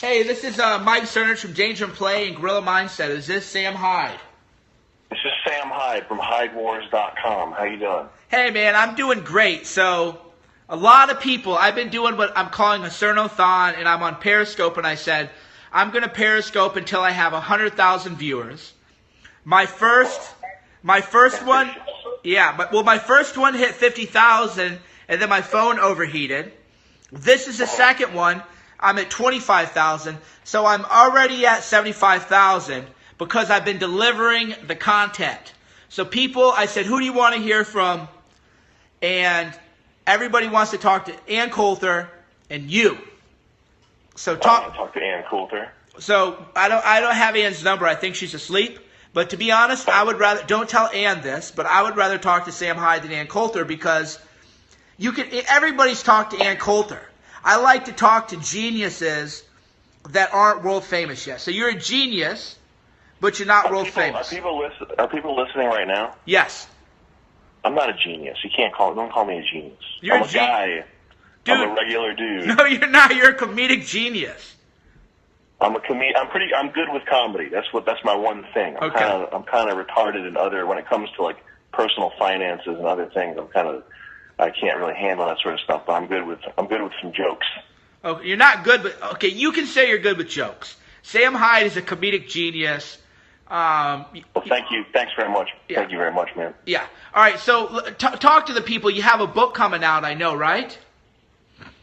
Hey, this is Mike Cernovich from Danger and Play and Gorilla Mindset. Is this Sam Hyde? This is Sam Hyde from HydeWars.com. How you doing? Hey, man, I'm doing great. So, a lot of people, I've been doing what I'm calling a Cernothon, and I'm on Periscope, and I said, I'm going to Periscope until I have 100,000 viewers. My first one, my first one hit 50,000, and then my phone overheated. This is the second one. I'm at 25,000, so I'm already at 75,000 because I've been delivering the content. So people, I said, who do you want to hear from? And everybody wants to talk to Ann Coulter and you. So I want to talk to Ann Coulter. So I don't have Ann's number. I think she's asleep. But to be honest, I would rather, don't tell Ann this, but I would rather talk to Sam Hyde than Ann Coulter because everybody's talked to Ann Coulter. I like to talk to geniuses that aren't world famous yet. So you're a genius, but you're not world famous. Are people listening right now? Yes. I'm not a genius. Don't call me a genius. You're I'm a guy. Dude. I'm a regular dude. No, you're not. You're a comedic genius. I'm good with comedy. That's my one thing. I'm kind of retarded in when it comes to like personal finances and other things. I can't really handle that sort of stuff, but I'm good with some jokes. Okay, you're not good, but okay, you can say you're good with jokes. Sam Hyde is a comedic genius. Well, thank you. Thanks very much. Yeah. Thank you very much, man. Yeah. All right. So talk to the people. You have a book coming out, I know, right?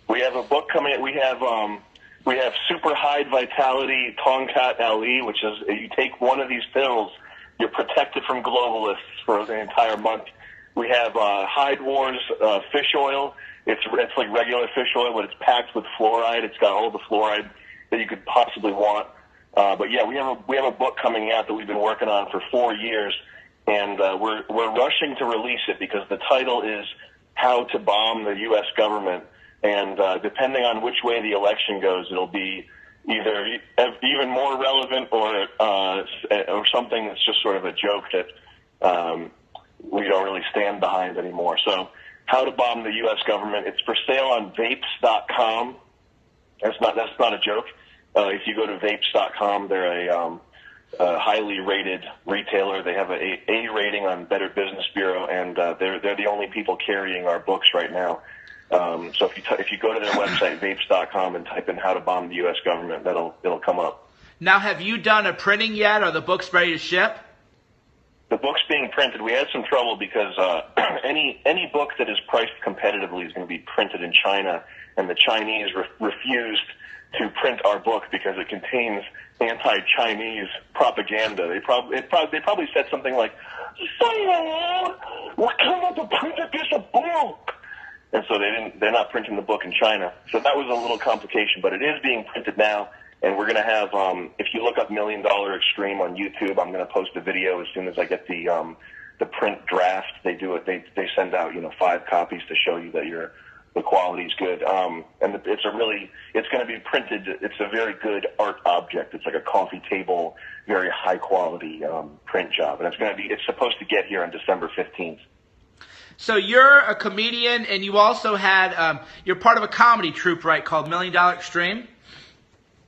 We have a book coming. We have Super Hyde Vitality Tongkat Ali, which is you take one of these pills, you're protected from globalists for the entire month. We have Hyde Wars fish oil. It's like regular fish oil, but it's packed with fluoride. It's got all the fluoride that you could possibly want. But yeah, we have a book coming out that we've been working on for 4 years, and we're rushing to release it because the title is How to Bomb the U.S. Government. And depending on which way the election goes, it'll be either even more relevant or something that's just sort of a joke that we don't really stand behind anymore. So, How to Bomb the U.S. Government. It's for sale on Vapes.com. That's not a joke. If you go to Vapes.com, they're a highly rated retailer. They have an A rating on Better Business Bureau, and they're the only people carrying our books right now. So if you go to their website, Vapes.com, and type in How to Bomb the U.S. Government, it'll come up. Now, have you done a printing yet? Are the books ready to ship? The book's being printed. We had some trouble because any book that is priced competitively is going to be printed in China, and the Chinese refused to print our book because it contains anti-Chinese propaganda. They probably said something like, "We're coming to print a piece of book," and so they're not printing the book in China. So that was a little complication, but it is being printed now. And we're going to have, if you look up $1 Million Extreme on YouTube, I'm going to post a video as soon as I get the print draft. They do it. They send out 5 copies to show you that the quality's good. And it's going to be printed. It's a very good art object. It's like a coffee table, very high quality print job. And it's supposed to get here on December 15th. So you're a comedian, and you also had you're part of a comedy troupe, right? Called $1 Million Extreme.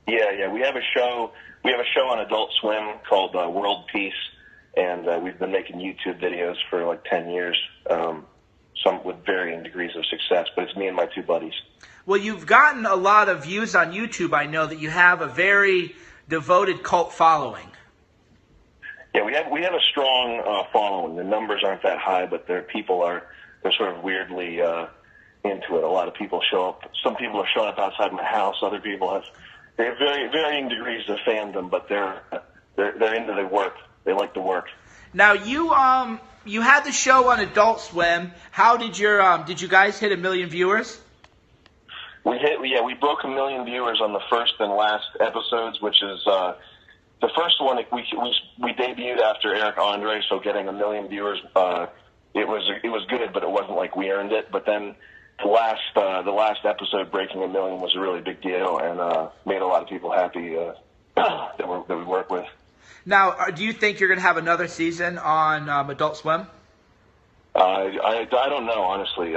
Yeah. We have a show on Adult Swim called World Peace, and we've been making YouTube videos for like 10 years, some with varying degrees of success, but it's me and my 2 buddies. Well, you've gotten a lot of views on YouTube. I know that you have a very devoted cult following. Yeah, we have a strong following. The numbers aren't that high, but they're sort of weirdly into it. A lot of people show up. Some people have shown up outside my house. Other people they have varying degrees of fandom, but they're into the work. They like the work. Now you had the show on Adult Swim. How did you guys hit 1 million viewers? We broke 1 million viewers on the first and last episodes, which is the first one we debuted after Eric Andre, so getting 1 million viewers, it was good, but it wasn't like we earned it. But then the last episode breaking 1 million was a really big deal and made a lot of people happy that we work with. Now, do you think you're going to have another season on Adult Swim? I don't know, honestly.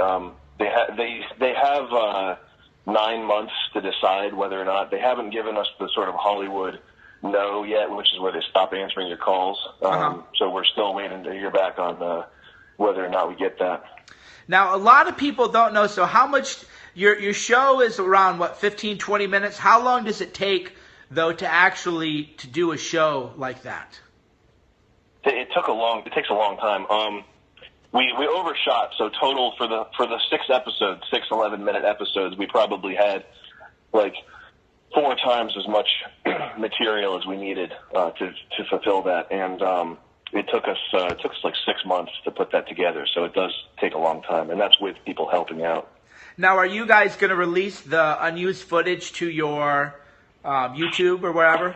They have 9 months to decide whether or not. They haven't given us the sort of Hollywood no yet, which is where they stop answering your calls. So we're still waiting to hear back on whether or not we get that. Now, a lot of people don't know, so how much, your show is around, 15, 20 minutes? How long does it take, though, to do a show like that? It takes a long time. We overshot, so total for the 6 episodes, 6 11-minute episodes, we probably had like 4 times as much material as we needed to fulfill that, and it took us like 6 months to put that together. So it does take a long time, and that's with people helping out. Now, are you guys going to release the unused footage to your YouTube or wherever?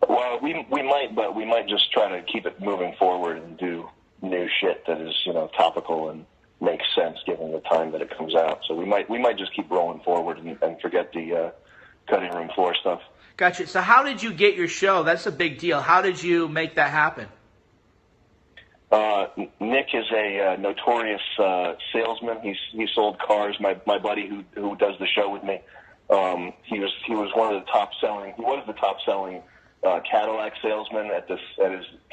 Well, we might, but we might just try to keep it moving forward and do new shit that is, topical and makes sense given the time that it comes out. So we might just keep rolling forward and forget the cutting room floor stuff. Gotcha. So how did you get your show? That's a big deal. How did you make that happen? Nick is a notorious salesman. He sold cars. My buddy who does the show with me, he was one of the top selling. He was the top selling Cadillac salesman at his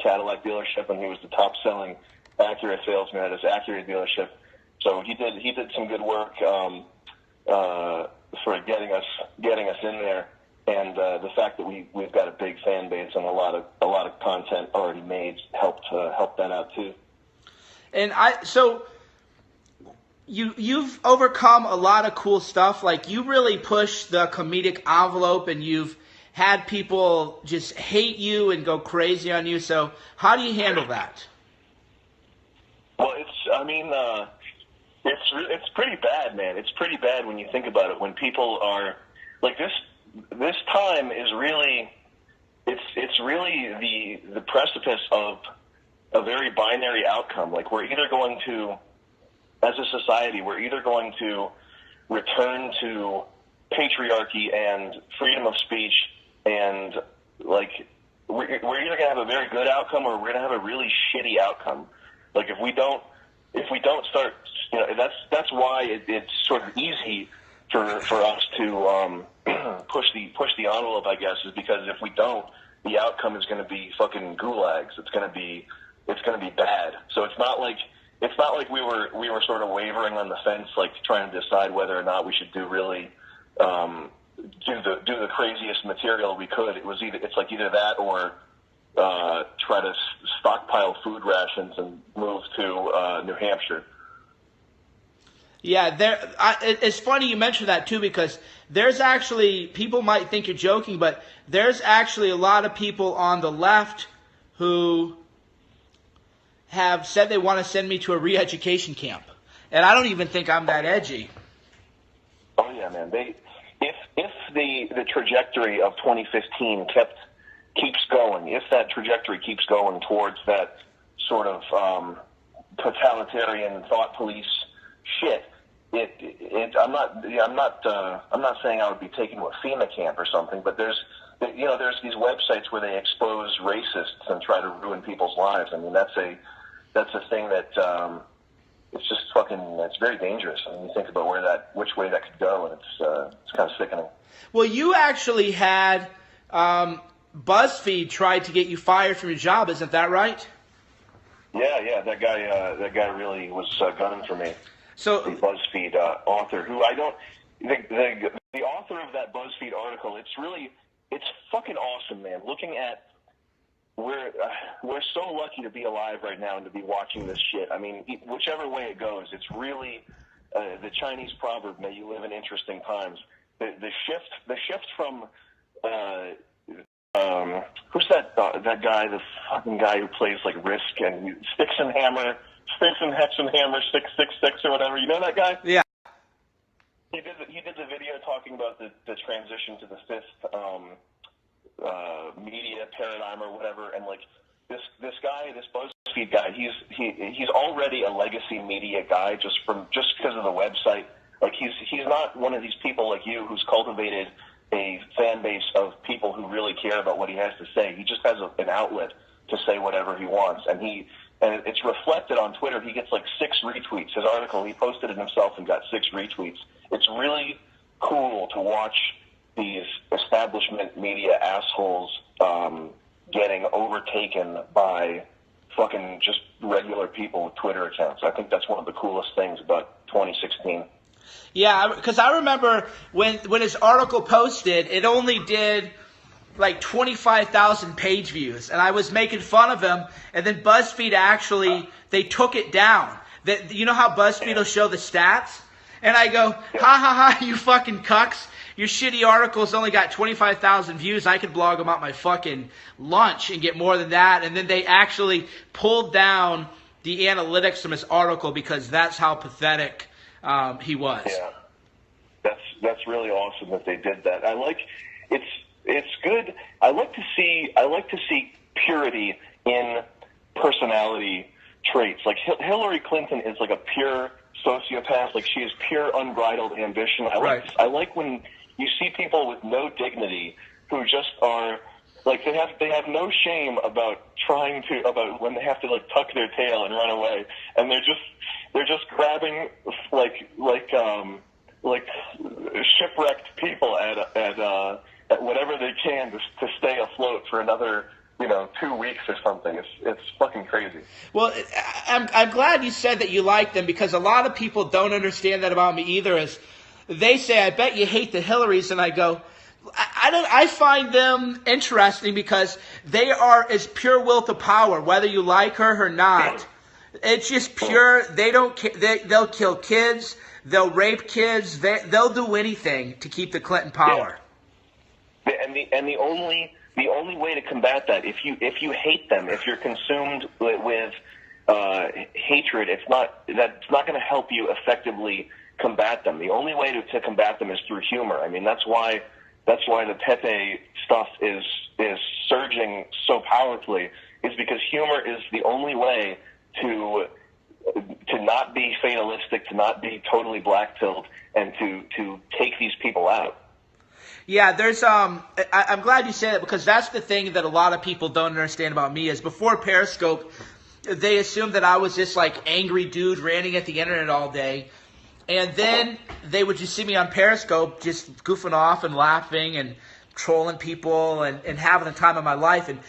Cadillac dealership, and he was the top selling Acura salesman at his Acura dealership. So he did some good work sort of getting us in there, and the fact that we've got a big fan base and a lot of content already made helped that out too. And so you've overcome a lot of cool stuff. Like, you really push the comedic envelope, and you've had people just hate you and go crazy on you. So how do you handle that? Well, it's pretty bad, man. It's pretty bad when you think about it. When people are like this time is really, it's really the precipice of a very binary outcome. Like, we're either going to, as a society, we're either going to return to patriarchy and freedom of speech, and like we're either going to have a very good outcome or we're going to have a really shitty outcome. Like, if we don't start, that's why it's sort of easy for us to push the envelope, I guess, is because if we don't, the outcome is going to be fucking gulags. It's going to be bad. So it's not like we were sort of wavering on the fence, like trying to decide whether or not we should do really do the craziest material we could. It's either that or try to stockpile food rations and move to New Hampshire. Yeah, it's funny you mention that too, because there's actually, people might think you're joking, but there's actually a lot of people on the left who have said they want to send me to a re-education camp. And I don't even think I'm that edgy. Oh yeah, man. If the trajectory of 2015 keeps going, if that trajectory keeps going towards that sort of totalitarian thought police shit, I'm not saying I would be taken to a FEMA camp or something, but there's these websites where they expose racists and try to ruin people's lives. I mean, that's a thing that it's very dangerous. I mean, you think about which way that could go, and it's kind of sickening. Well, you actually had BuzzFeed tried to get you fired from your job, isn't that right? Yeah, that guy really was gunning for me. So the BuzzFeed author, who I don't, the author of that BuzzFeed article, it's fucking awesome, man. Looking at, we're so lucky to be alive right now and to be watching this shit. I mean, whichever way it goes, it's really the Chinese proverb, "May you live in interesting times." The shift from who's that guy, the fucking guy who plays like Risk and Sticks and Hex and Hammer 666 or whatever. You know that guy? Yeah. He did the video talking about the transition to the fifth media paradigm or whatever, and like this guy, this BuzzFeed guy, he's already a legacy media guy just because of the website. Like he's not one of these people like you who's cultivated a fan base of people who really care about what he has to say. He just has an outlet to say whatever he wants, and he and it's reflected on Twitter. He gets like 6 retweets. His article, he posted it himself and got 6 retweets. It's really cool to watch these establishment media assholes getting overtaken by fucking just regular people with Twitter accounts. I think that's one of the coolest things about 2016. Yeah, because I remember when his article posted, it only did like 25,000 page views, and I was making fun of him, and then BuzzFeed actually, they took it down. You know how BuzzFeed will show the stats? And I go, ha ha ha, you fucking cucks. Your shitty article's only got 25,000 views. I could blog them out my fucking lunch and get more than that. And then they actually pulled down the analytics from his article because that's how pathetic he was. Yeah, that's really awesome that they did that. It's good. I like to see purity in personality traits. Like Hillary Clinton is like a pure sociopath. Like she is pure unbridled ambition. I like when you see people with no dignity who just are like they have no shame about when they have to like tuck their tail and run away, and they're just grabbing like shipwrecked people at whatever they can to stay afloat for another 2 weeks or something. It's fucking crazy. Well, I'm glad you said that you like them, because a lot of people don't understand that about me either. As they say, I bet you hate the Hillarys, and I go, I find them interesting because they are as pure will to power, whether you like her or not. It's just pure. They don't. They'll kill kids. They'll rape kids. They'll do anything to keep the Clinton power. Yeah. And the only way to combat that, if you hate them, if you're consumed with hatred, that's not going to help you effectively combat them. The only way to combat them is through humor. I mean, that's why the Pepe stuff is surging so powerfully, is because humor is the only way to not be fatalistic, to not be totally black-pilled, and to take these people out. Yeah, there's I'm glad you said that, because that's the thing that a lot of people don't understand about me is before Periscope, they assumed that I was this like angry dude ranting at the internet all day. And then they would just see me on Periscope just goofing off and laughing and trolling people and having the time of my life. And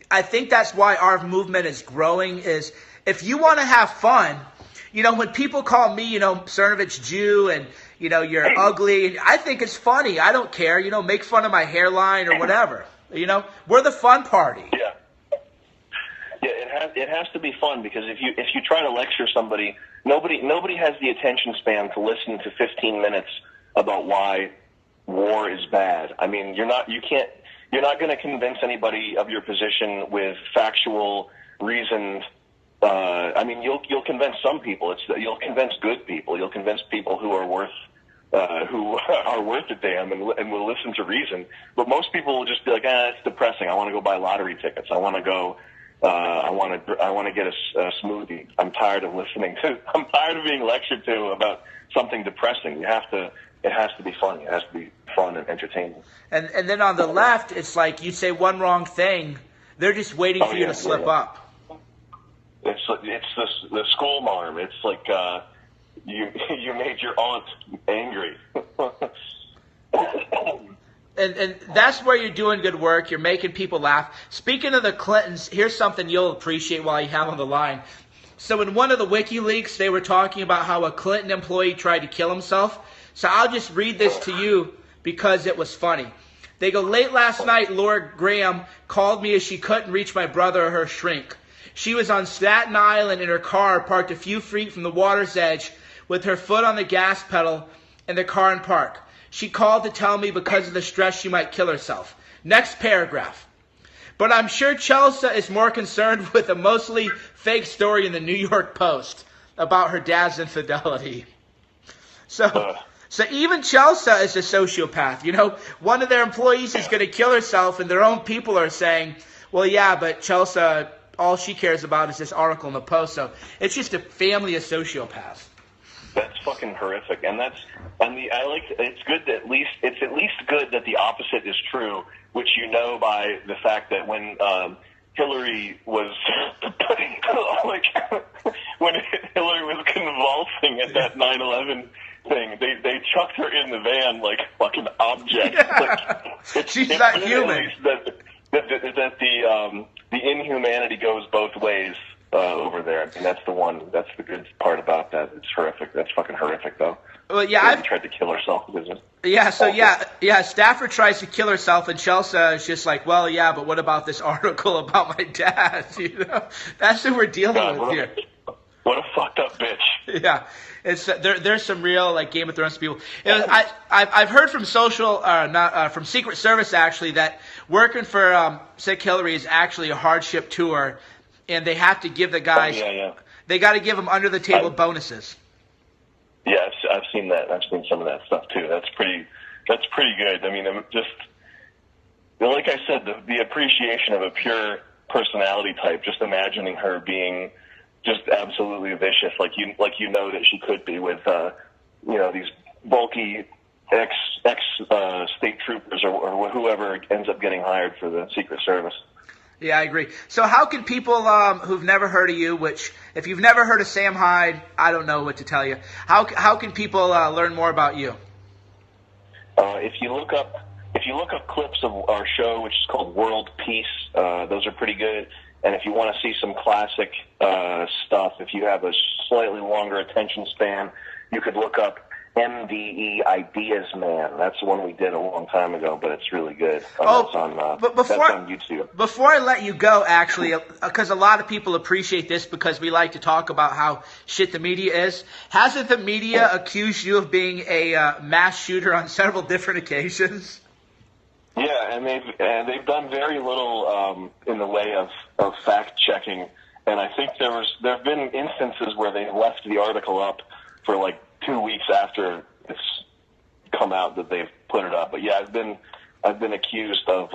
I think that's why our movement is growing, is if you want to have fun, when people call me, Cernovich Jew and, you're ugly, I think it's funny. I don't care. Make fun of my hairline or whatever. We're the fun party. Yeah. Yeah, it has to be fun, because if you try to lecture somebody, nobody has the attention span to listen to 15 minutes about why war is bad. I mean, you're not going to convince anybody of your position with factual, reasoned. I mean, you'll convince some people. You'll convince good people. You'll convince people who are worth a damn and will listen to reason. But most people will just be like, it's depressing. I want to go buy lottery tickets. I want to go. I want to get a smoothie. I'm tired of being lectured to about something depressing. It has to be funny. It has to be fun and entertaining. And then on the left, it's like you say one wrong thing, they're just waiting for you to slip up. It's the school marm. It's like you made your aunt angry. And that's where you're doing good work. You're making people laugh. Speaking of the Clintons, here's something you'll appreciate while you have on the line. So in one of the WikiLeaks, they were talking about how a Clinton employee tried to kill himself. So I'll just read this to you because it was funny. They go, late last night, Laura Graham called me as she couldn't reach my brother or her shrink. She was on Staten Island in her car, parked a few feet from the water's edge, with her foot on the gas pedal and the car in park. She called to tell me because of the stress she might kill herself. Next paragraph. But I'm sure Chelsea is more concerned with a mostly fake story in the New York Post about her dad's infidelity. So even Chelsea is a sociopath. One of their employees is going to kill herself, and their own people are saying, well, yeah, but Chelsea, all she cares about is this article in the Post. So it's just a family of sociopaths. That's fucking horrific, and it's good that at least good that the opposite is true, which by the fact that when Hillary was like when Hillary was convulsing at that 9/11 thing, they chucked her in the van like a fucking object. Like, She's not human. That the inhumanity goes both ways over there. I mean, that's the good part about that. It's horrific. That's fucking horrific, though. Well, yeah, She tried to kill herself. Stafford tries to kill herself, and Chelsea is just like, well, yeah, but what about this article about my dad? You know, that's who we're dealing with here. What a fucked up bitch. Yeah, it's there's some real like Game of Thrones people. I've heard from from Secret Service actually that working for Sick Hillary is actually a hardship tour, and they have to give the guys they got to give them under the table bonuses. Yeah, I've seen that. I've seen some of that stuff too. That's pretty good. I mean, just like I said, the appreciation of a pure personality type. Just imagining her being just absolutely vicious, like you know that she could be with these bulky ex state troopers or whoever ends up getting hired for the Secret Service. Yeah, I agree. So how can people who've never heard of you, which if you've never heard of Sam Hyde, I don't know what to tell you. How can people learn more about you? If you look up clips of our show, which is called World Peace, those are pretty good. And if you want to see some classic stuff, if you have a slightly longer attention span, you could look up MDE Ideas Man. That's the one we did a long time ago, but it's really good. That's on YouTube. Before I let you go, actually, because a lot of people appreciate this because we like to talk about how shit the media is. Hasn't the media accused you of being a mass shooter on several different occasions? Yeah, and they've done very little in the way of fact checking. And I think there have been instances where they left the article up for like 2 weeks after it's come out that they've put it up. But yeah, I've been accused of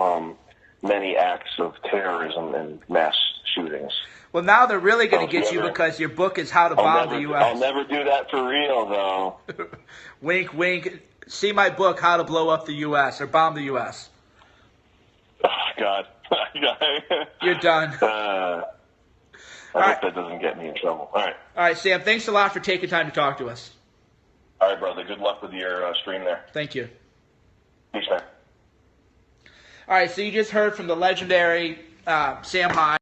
many acts of terrorism and mass shootings. Well, now they're really going to get you because your book is How to Bomb the U.S. I'll never do that for real, though. Wink, wink. See my book, How to Blow Up the U.S. or Bomb the U.S. Oh, God. You're done. I hope that doesn't get me in trouble. All right, Sam, thanks a lot for taking time to talk to us. All right, brother. Good luck with your stream there. Thank you. Peace, man. All right, so you just heard from the legendary Sam Hyde.